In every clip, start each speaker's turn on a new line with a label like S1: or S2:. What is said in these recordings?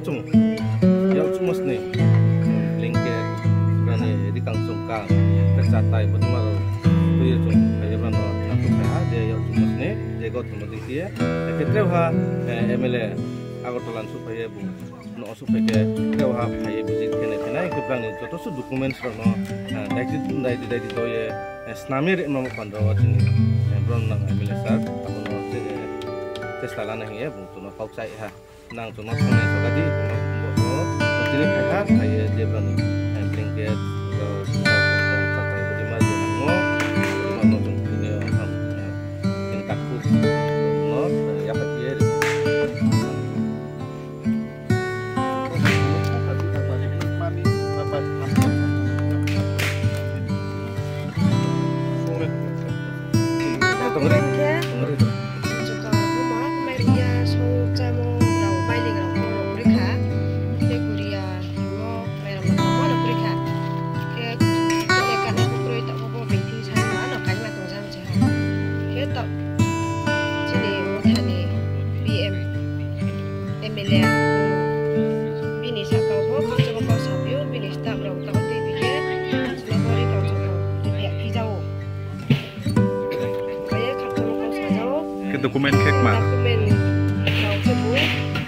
S1: chung yau chumas ne blanket rane di kang sungkang tercatai benar tu ya chung kaya rano natu kaya dia yau chumas ne dia got temuti dia ketreu ha MLA Agartalan supaya bu no supaya ketreu ha phai buji kene kena kebrang joto su documents rano daiti to ye snamir no pandrawat ni bron nang MLA sar amono testala nang ya bu no pauksai ha nang cuma phone so gadi bo tini kaya kaya dia bani blanket go sampai budi mas nango no jung ini ini takut no ya pakai dokumen kek mah
S2: dokumenเราจะบุ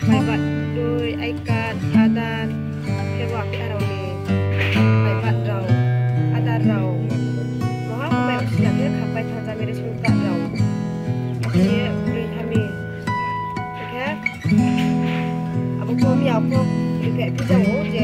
S2: ไปบัตรโดยไอการอาดานเรียกว่าพี่เราเลยไปบัตรเราอาดานเรามองว่าคุณแม่อยากเลือกขับไปทางจามิริสุนตะเราที่บริธามีโอเคอาบุกมีเอาพวกหรือแกพี่เจ้าโอ้เจ